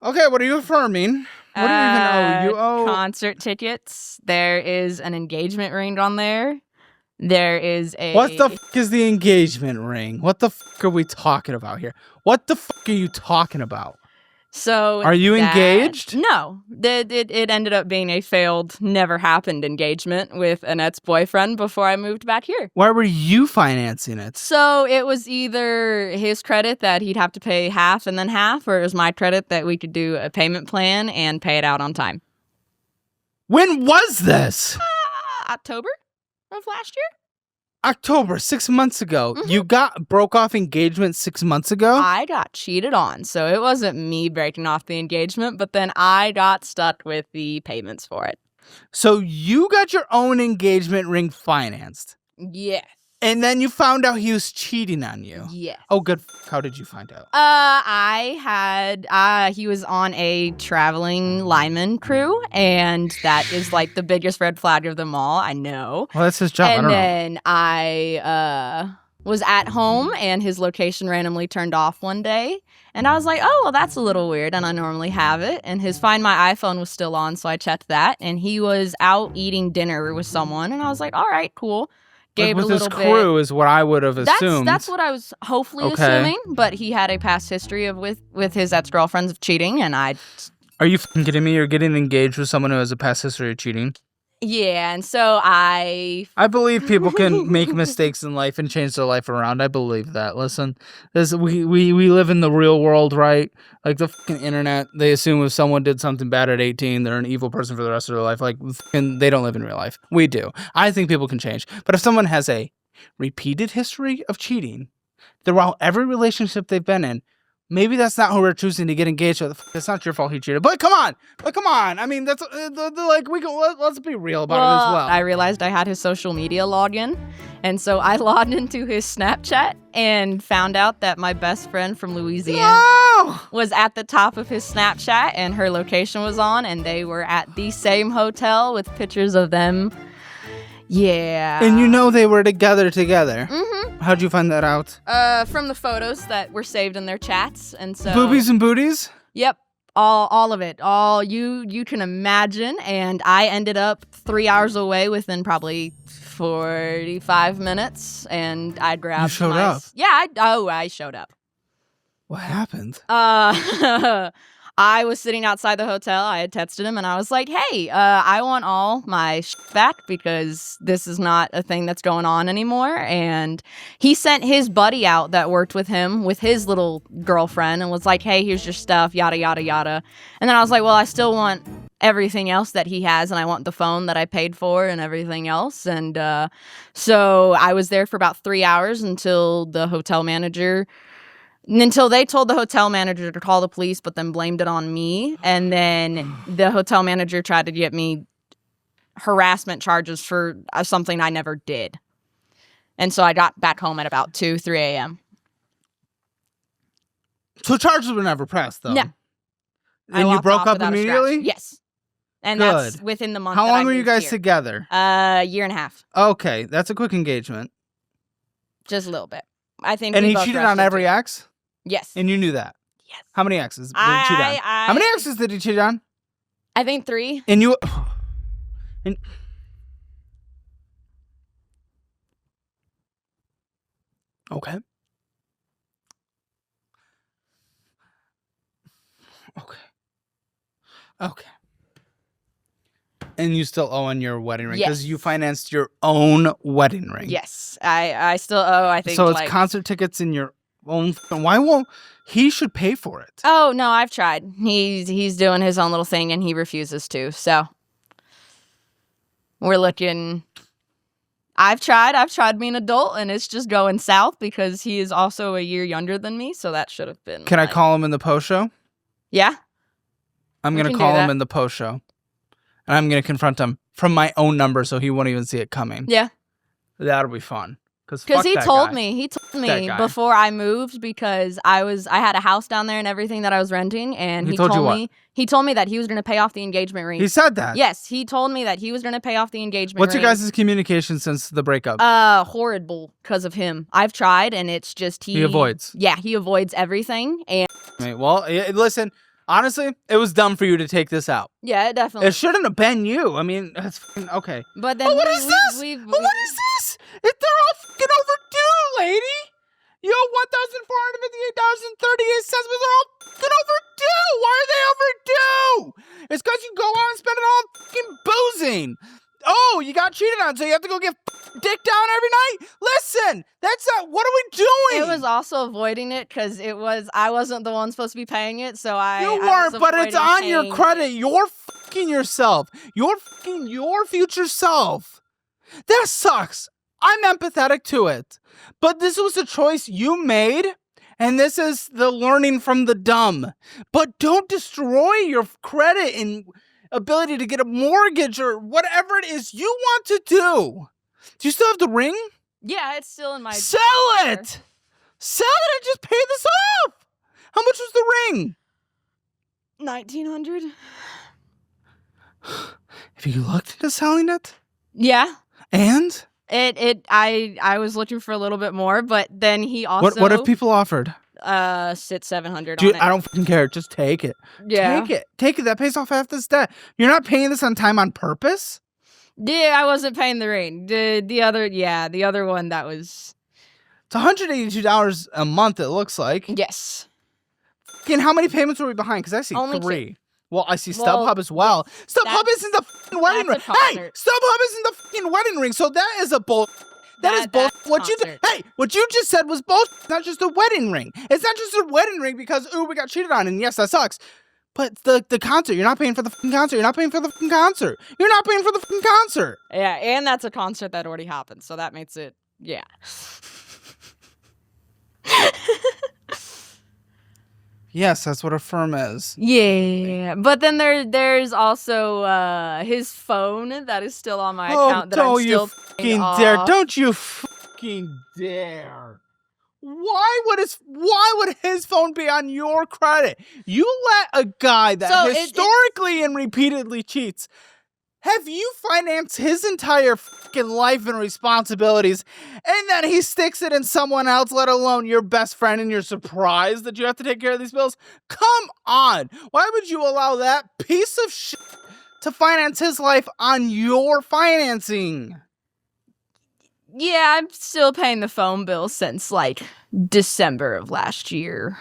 Okay, what are you affirming? What do you even owe? You owe concert tickets. There is an engagement ring on there. There is a... What the fuck is the engagement ring? What the fuck are we talking about here? What the fuck are you talking about? So are you engaged? No. It ended up being a failed, never happened engagement with Annette's boyfriend before I moved back here. Why were you financing it? So it was either his credit that he'd have to pay half and then half, or it was my credit that we could do a payment plan and pay it out on time. When was this? October of last year. October, 6 months ago. Mm-hmm. You broke off engagement 6 months ago? I got cheated on, so it wasn't me breaking off the engagement, but then I got stuck with the payments for it. So you got your own engagement ring financed? Yes. And then you found out he was cheating on you? Yes. Oh, good. How did you find out? He was on a traveling lineman crew, and that is like the biggest red flag of them all. I know. Well, that's his job. And then I was at home, and his location randomly turned off one day. And I was like, oh, well, that's a little weird, and I normally have it. And his Find My iPhone was still on, so I checked that. And he was out eating dinner with someone, and I was like, all right, cool. Gave with his crew is what I would have assumed. That's what I was hopefully assuming, but he had a past history of with his ex-girlfriends of cheating, and I... Are you kidding me? You're getting engaged with someone who has a past history of cheating? Yeah, and so I believe people can make mistakes in life and change their life around. I believe that. Listen, we live in the real world, right? Like the fucking internet, they assume if someone did something bad at 18, they're an evil person for the rest of their life. Like, they don't live in real life. We do. I think people can change. But if someone has a repeated history of cheating throughout every relationship they've been in, maybe that's not who we're choosing to get engaged with. It's not your fault he cheated. But come on. I mean, that's like let's be real about it as well. I realized I had his social media login, and so I logged into his Snapchat and found out that my best friend from Louisiana was at the top of his Snapchat, and her location was on, and they were at the same hotel with pictures of them. Yeah. And you know they were together. Mm-hmm. How'd you find that out? From the photos that were saved in their chats, and so... Boobies and booties? Yep. All of it. All you can imagine, and I ended up 3 hours away within probably 45 minutes, and I grabbed You showed up? Yeah, I showed up. What happened? I was sitting outside the hotel. I had texted him, and I was like, hey, I want all my back because this is not a thing that's going on anymore. And he sent his buddy out that worked with him with his little girlfriend and was like, hey, here's your stuff, yada, yada, yada. And then I was like, well, I still want everything else that he has, and I want the phone that I paid for and everything else. And so I was there for about 3 hours until they told the hotel manager to call the police, but then blamed it on me. And then the hotel manager tried to get me harassment charges for something I never did. And so I got back home at about 2, 3 a.m. So charges were never pressed, though? No. And you broke up immediately? Yes. And Good. That's within the month. How long were you guys together? Year and a half. Okay, that's a quick engagement. Just a little bit. I think. And he cheated on every ex? Yes. And you knew that? Yes. How many exes did he cheat on? How many exes did he cheat on? I think 3. And you... Okay. Okay. And you still owe on your wedding ring because you financed your own wedding ring. Yes. I still owe, I think, so it's concert tickets in your own... Why won't... He should pay for it. Oh, no, I've tried. He's doing his own little thing, and he refuses to, so... We're looking... I've tried being adult, and it's just going south because he is also a year younger than me, so that should have been... Can I call him in the post show? Yeah. I'm going to call him in the post show. And I'm going to confront him from my own number so he won't even see it coming. Yeah. That'll be fun. Because he told me before I moved because I had a house down there and everything that I was renting, and he told me that he was going to pay off the engagement ring. He said that? Yes, he told me that he was going to pay off the engagement ring. What's your guys' communication since the breakup? Horrible because of him. I've tried, and it's just he avoids. Yeah, he avoids everything. And well, listen, Honestly, it was dumb for you to take this out. Yeah, it definitely. It shouldn't have been you. I mean, that's fucking okay. But then What is this? What is this? They're all fucking overdue, lady. Yo, $1,458.38, but they're all fucking overdue. Why are they overdue? It's because you go out and spend it all on fucking boozing. Oh, you got cheated on, so you have to go get dick down every night? Listen, that's not, what are we doing? It was also avoiding it because I wasn't the one supposed to be paying it, so You weren't, but it's on your credit. You're fucking yourself. You're fucking your future self. That sucks. I'm empathetic to it. But this was a choice you made, and this is the learning from the dumb. But don't destroy your credit and ability to get a mortgage or whatever it is you want to do. Do you still have the ring? Yeah, it's still in my... Sell it! Sell it and just pay this off! How much was the ring? $1,900. Have you looked into selling it? Yeah. And? I was looking for a little bit more, but then he also... What if people offered? Sit $700 Dude, on it. I don't fucking care. Just take it. Yeah. Take it. That pays off half this debt. You're not paying this on time on purpose? Yeah, I wasn't paying the ring. The other one, that was... It's $182 a month, it looks like. Yes. Fucking how many payments were we behind? Because I see Only 3. 2. Well, I see StubHub as well. StubHub isn't the fucking wedding ring. Hey, StubHub isn't the fucking wedding ring. So that is a bull. That is bull. What you just said was bull. It's not just a wedding ring. It's not just a wedding ring because we got cheated on, and yes, that sucks. But the concert, you're not paying for the fucking concert. You're not paying for the fucking concert. You're not paying for the fucking concert. Yeah, and that's a concert that already happened, so that makes it Yes, that's what a firm is. Yeah, but then there's also his phone that is still on my account that I'm still paying off. Don't you fucking dare. Why would his phone be on your credit? You let a guy that historically and repeatedly cheats. Have you financed his entire fucking life and responsibilities, and then he sticks it in someone else, let alone your best friend, and you're surprised that you have to take care of these bills? Come on. Why would you allow that piece of shit to finance his life on your financing? Yeah, I'm still paying the phone bill since, like, December of last year.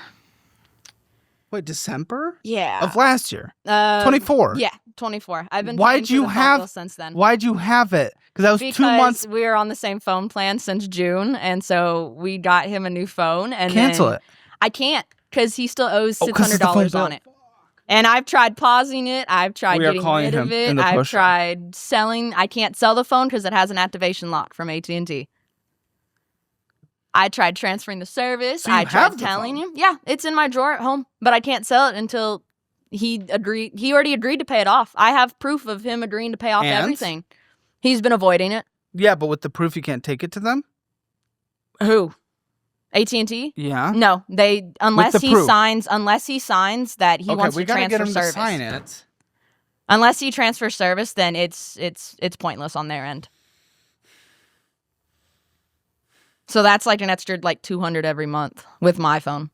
Wait, December? Yeah. Of last year? 24? Yeah, 24. I've been paying for the phone bill since then. Why'd you have it? Because that was 2 months. We were on the same phone plan since June, and so we got him a new phone. And cancel it. I can't, because he still owes $600 on it. And I've tried pausing it. I've tried getting rid of it. I've tried selling. I can't sell the phone because it has an activation lock from AT&T. I tried transferring the service. So I tried telling him. Yeah, it's in my drawer at home, but I can't sell it until he agreed. He already agreed to pay it off. I have proof of him agreeing to pay off everything. He's been avoiding it. Yeah, but with the proof, you can't take it to them? Who? AT&T? Yeah. No, unless he signs that he wants to transfer service. To sign it. Unless he transfers service, then it's pointless on their end. So that's like an extra like $200 every month with my phone.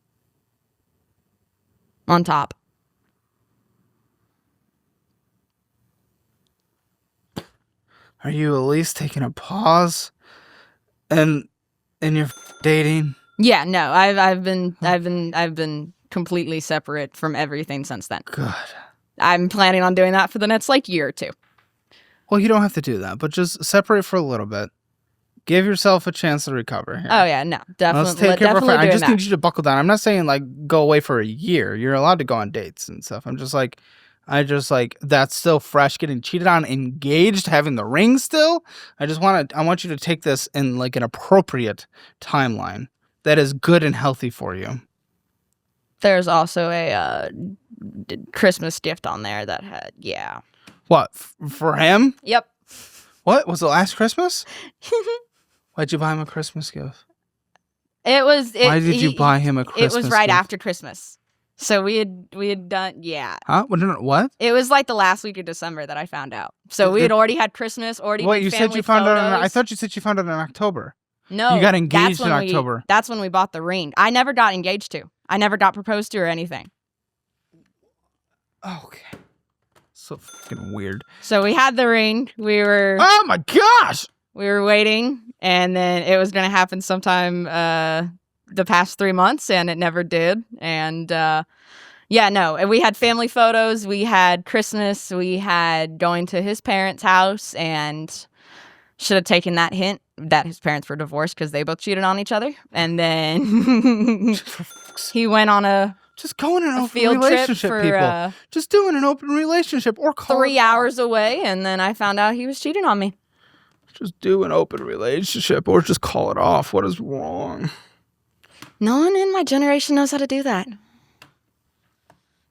On top. Are you at least taking a pause in your dating? Yeah, no. I've been completely separate from everything since then. Good. I'm planning on doing that for the next like year or two. Well, you don't have to do that, but just separate for a little bit. Give yourself a chance to recover here. Oh, yeah, no, definitely. Let's take care of I just need you to buckle down. I'm not saying, like, go away for a year. You're allowed to go on dates and stuff. That's still fresh, getting cheated on, engaged, having the ring still. I want you to take this in, like, an appropriate timeline that is good and healthy for you. There's also a Christmas gift on there that had, yeah. What, for him? Yep. What, was it last Christmas? Why'd you buy him a Christmas gift? Why did you buy him a Christmas gift? It was right after Christmas. So we had done, yeah. Huh? What? It was like the last week of December that I found out. So we had already had Christmas, did you said you found it I thought you said you found it in October. No. You got engaged in October. That's when we bought the ring. I never got engaged to. I never got proposed to or anything. Okay. So fucking weird. So we had the ring. Oh my gosh! We were waiting, and then it was going to happen sometime the past 3 months, and it never did. And and we had family photos. We had Christmas. We had going to his parents' house, and should have taken that hint that his parents were divorced because they both cheated on each other. And then he went on a just going in an open field trip relationship, for people. Just doing an open relationship or call 3 hours away, and then I found out he was cheating on me. Just do an open relationship or just call it off. What is wrong? No one in my generation knows how to do that.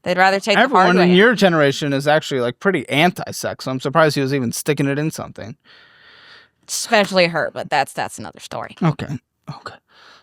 They'd rather take the hard Everyone way. in your generation is actually like pretty anti-sex. So I'm surprised he was even sticking it in something. Especially her, but that's another story. Okay.